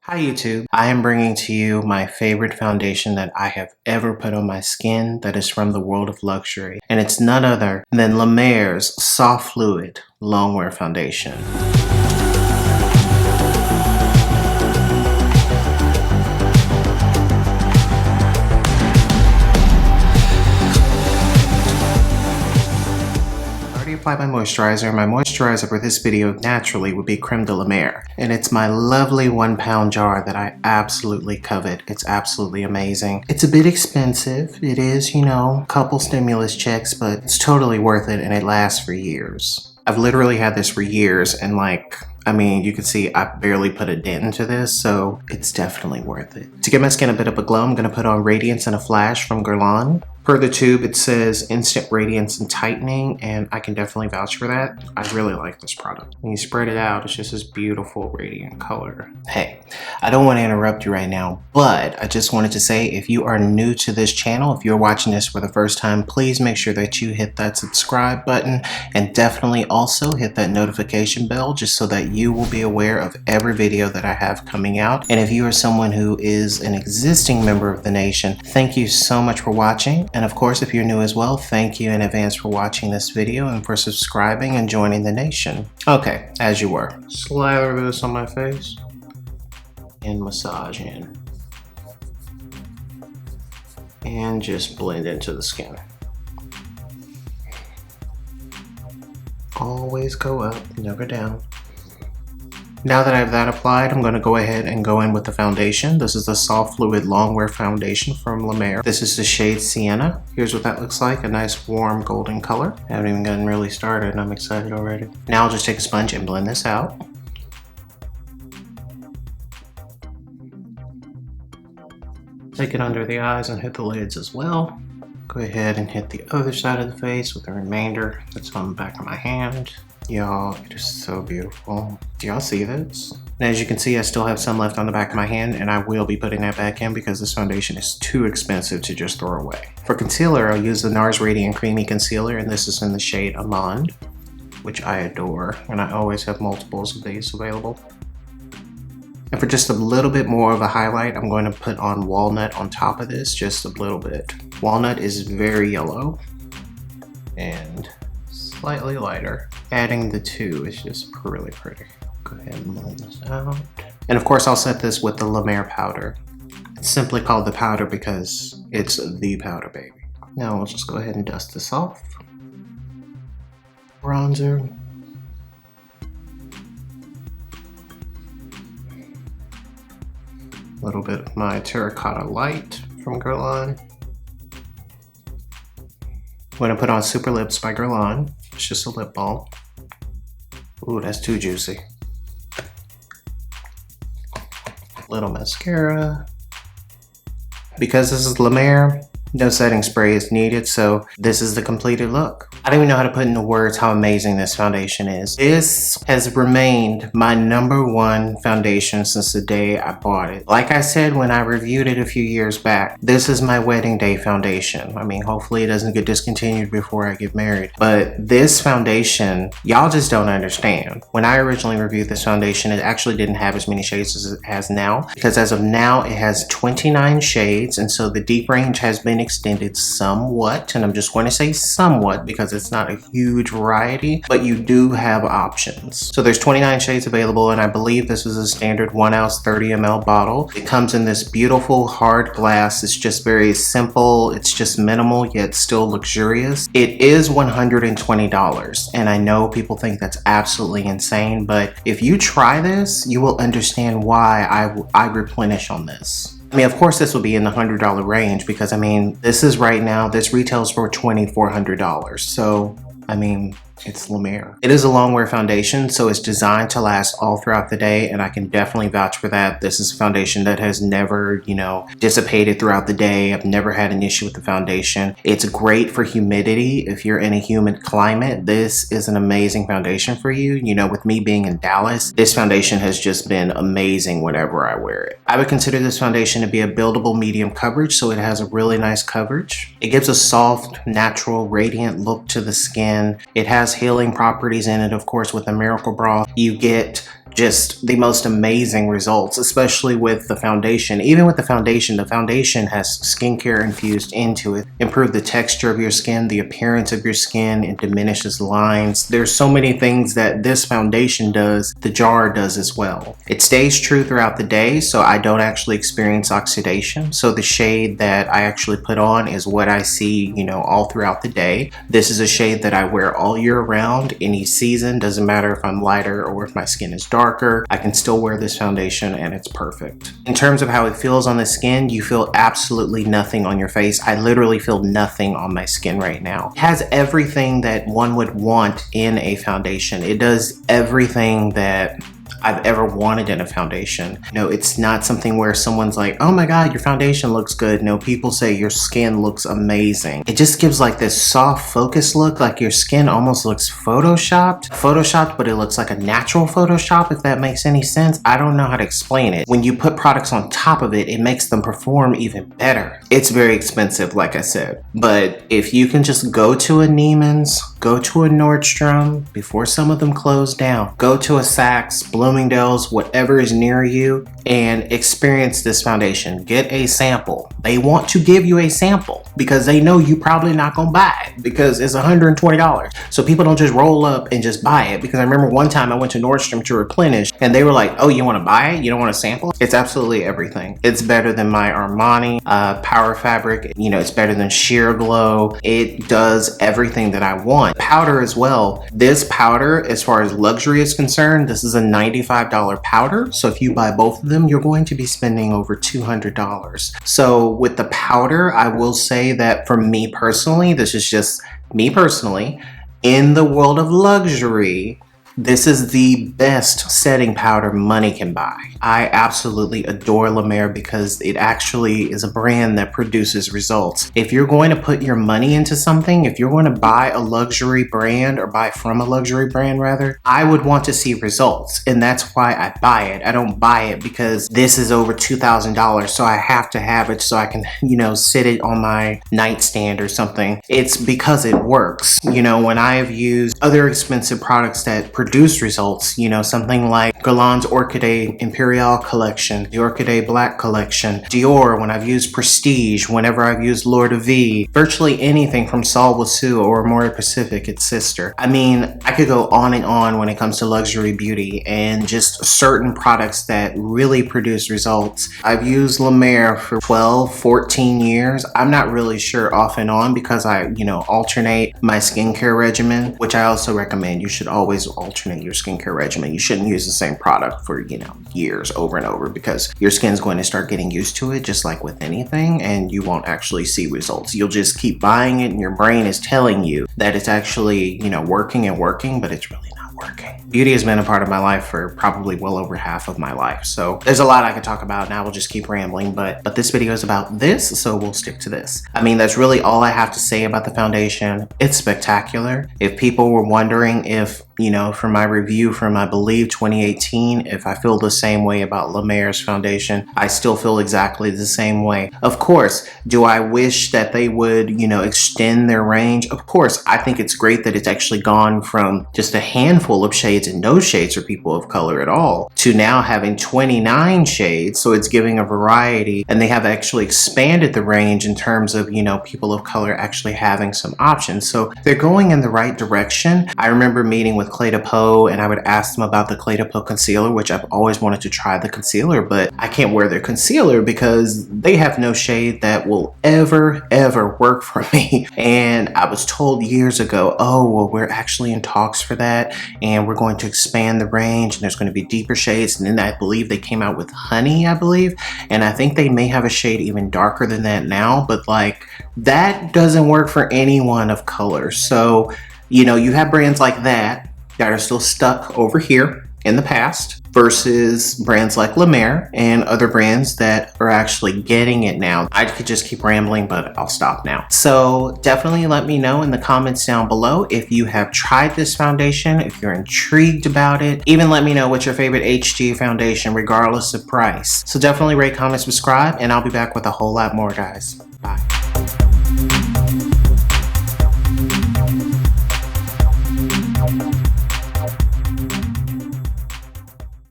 Hi YouTube, I am bringing to you my favorite foundation that I have ever put on my skin that is from the world of luxury, and it's none other than La Mer's Soft Fluid Longwear Foundation. Apply my moisturizer. My moisturizer for this video naturally would be Creme de la Mer, and it's my lovely 1 pound jar that I absolutely covet. It's absolutely amazing. It's a bit expensive. It is, you know, a couple stimulus checks, but it's totally worth it and it lasts for years. I've literally had this for years, and you can see I barely put a dent into this, so it's definitely worth it. To give my skin a bit of a glow, I'm going to put on Radiance and a Flash from Guerlain. Per the tube, it says instant radiance and tightening, and I can definitely vouch for that. I really like this product. When you spread it out, it's just this beautiful radiant color. Hey, I don't want to interrupt you right now, but I just wanted to say, if you are new to this channel, if you're watching this for the first time, please make sure that you hit that subscribe button and definitely also hit that notification bell just so that you will be aware of every video that I have coming out. And if you are someone who is an existing member of the nation, thank you so much for watching. And of course, if you're new as well, thank you in advance for watching this video and for subscribing and joining the nation. Okay, as you were. Slather this on my face and massage in. And just blend into the skin. Always go up, never down. Now that I have that applied, I'm going to go ahead and go in with the foundation. This is the Soft Fluid Longwear Foundation from La Mer. This is the shade Sienna. Here's what that looks like, a nice warm golden color. I haven't even gotten really started and I'm excited already. Now I'll just take a sponge and blend this out. Take it under the eyes and hit the lids as well. Go ahead and hit the other side of the face with the remainder that's on the back of my hand. Y'all, it is so beautiful. Do y'all see this? And as you can see, I still have some left on the back of my hand, and I will be putting that back in because this foundation is too expensive to just throw away. For concealer, I'll use the NARS Radiant Creamy Concealer, and this is in the shade Amande, which I adore, and I always have multiples of these available. And for just a little bit more of a highlight, I'm going to put on Walnut on top of this, just a little bit. Walnut is very yellow and slightly lighter. Adding the two is just really pretty. Go ahead and blend this out. And of course, I'll set this with the La Mer powder. It's simply called the powder because it's the powder, baby. Now we'll just go ahead and dust this off. Bronzer. A little bit of my Terracotta Light from Guerlain. I'm going to put on Super Lips by Guerlain. It's just a lip balm. Ooh, that's too juicy. Little mascara. Because this is La Mer, no setting spray is needed, so this is the completed look. I don't even know how to put into words how amazing this foundation is. This has remained my #1 foundation since the day I bought it. Like I said when I reviewed it a few years back, this is my wedding day foundation. I mean, hopefully it doesn't get discontinued before I get married. But this foundation, y'all just don't understand. When I originally reviewed this foundation, it actually didn't have as many shades as it has now, because as of now, it has 29 shades, and so the deep range has been extended somewhat, and I'm just going to say somewhat because it's not a huge variety, but you do have options. So there's 29 shades available, and I believe this is a standard 1 ounce 30 ml bottle. It comes in this beautiful hard glass. It's just very simple. It's just minimal yet still luxurious. It is $120, and I know people think that's absolutely insane, but if you try this, you will understand why I replenish on this. I mean, of course, this will be in the $100 range because, I mean, this is right now, this retails for $2,400. So, I mean, it's La Mer. It is a longwear foundation, so it's designed to last all throughout the day, and I can definitely vouch for that. This is a foundation that has never, dissipated throughout the day. I've never had an issue with the foundation. It's great for humidity. If you're in a humid climate, this is an amazing foundation for you. With me being in Dallas, this foundation has just been amazing whenever I wear it. I would consider this foundation to be a buildable medium coverage, so it has a really nice coverage. It gives a soft, natural, radiant look to the skin. It has healing properties in it, of course, with the Miracle Broth. You get just the most amazing results, especially with the foundation. Even with the foundation has skincare infused into it. Improve the texture of your skin, the appearance of your skin, it diminishes lines. There's so many things that this foundation does, the jar does as well. It stays true throughout the day, so I don't actually experience oxidation. So the shade that I actually put on is what I see, you know, all throughout the day. This is a shade that I wear all year round, any season. Doesn't matter if I'm lighter or if my skin is darker, I can still wear this foundation and it's perfect. In terms of how it feels on the skin, you feel absolutely nothing on your face. I literally feel nothing on my skin right now. It has everything that one would want in a foundation. It does everything that I've ever wanted in a foundation. No, it's not something where someone's like, oh my God, your foundation looks good. No, people say your skin looks amazing. It just gives like this soft focus look, like your skin almost looks photoshopped, but it looks like a natural Photoshop, if that makes any sense. I don't know how to explain it. When you put products on top of it, it makes them perform even better. It's very expensive, like I said, but if you can just go to a Neiman's, go to a Nordstrom before some of them close down, go to a Saks, Bloomingdale's, whatever is near you, and experience this foundation. Get a sample. They want to give you a sample because they know you probably not gonna buy it because it's $120. So people don't just roll up and just buy it, because I remember one time I went to Nordstrom to replenish and they were like, oh, you want to buy it? You don't want a sample? It's absolutely everything. It's better than my Armani Power Fabric. You know, it's better than Sheer Glow. It does everything that I want. Powder as well. This powder, as far as luxury is concerned, this is a $95 powder. So if you buy both of them, you're going to be spending over $200. So with the powder, I will say that for me personally, this is just me personally, in the world of luxury, this is the best setting powder money can buy. I absolutely adore La Mer because it actually is a brand that produces results. If you're going to put your money into something, if you're going to buy a luxury brand or buy from a luxury brand rather, I would want to see results. And that's why I buy it. I don't buy it because this is over $2,000, so I have to have it so I can, you know, sit it on my nightstand or something. It's because it works. You know, when I have used other expensive products that produce results, you know, something like Guerlain's Orchidee Imperial collection, the Orchidee Black collection, Dior, when I've used Prestige, whenever I've used Lord of V, virtually anything from Sol Wussu or Amore Pacific, its sister. I mean, I could go on and on when it comes to luxury beauty and just certain products that really produce results. I've used La Mer for 12, 14 years. I'm not really sure off and on because I, you know, alternate my skincare regimen, which I also recommend. You should always alternate your skincare regimen. You shouldn't use the same product for, you know, years over and over because your skin's going to start getting used to it, just like with anything, and you won't actually see results. You'll just keep buying it and your brain is telling you that it's actually, you know, working and working, but it's really not working. Beauty has been a part of my life for probably well over half of my life. So there's a lot I could talk about and I will just keep rambling, but this video is about this, so we'll stick to this. I mean, that's really all I have to say about the foundation. It's spectacular. If people were wondering if, you know, from my review from, I believe, 2018, if I feel the same way about La Mer's foundation, I still feel exactly the same way. Of course, do I wish that they would, you know, extend their range? Of course, I think it's great that it's actually gone from just a handful of shades and no shades for people of color at all to now having 29 shades. So it's giving a variety, and they have actually expanded the range in terms of, you know, people of color actually having some options. So they're going in the right direction. I remember meeting with Clé de Peau and I would ask them about the Clé de Peau concealer, which I've always wanted to try the concealer, but I can't wear their concealer because they have no shade that will ever work for me. And I was told years ago, oh, well, we're actually in talks for that and we're going to expand the range and there's going to be deeper shades. And then I believe they came out with Honey, I believe, and I think they may have a shade even darker than that now, but like that doesn't work for anyone of color. So, you know, you have brands like that are still stuck over here in the past versus brands like La Mer and other brands that are actually getting it now. I could just keep rambling, but I'll stop now. So definitely let me know in the comments down below if you have tried this foundation, if you're intrigued about it. Even let me know what's your favorite HG foundation regardless of price. So definitely rate, comment, subscribe, and I'll be back with a whole lot more, guys. Bye.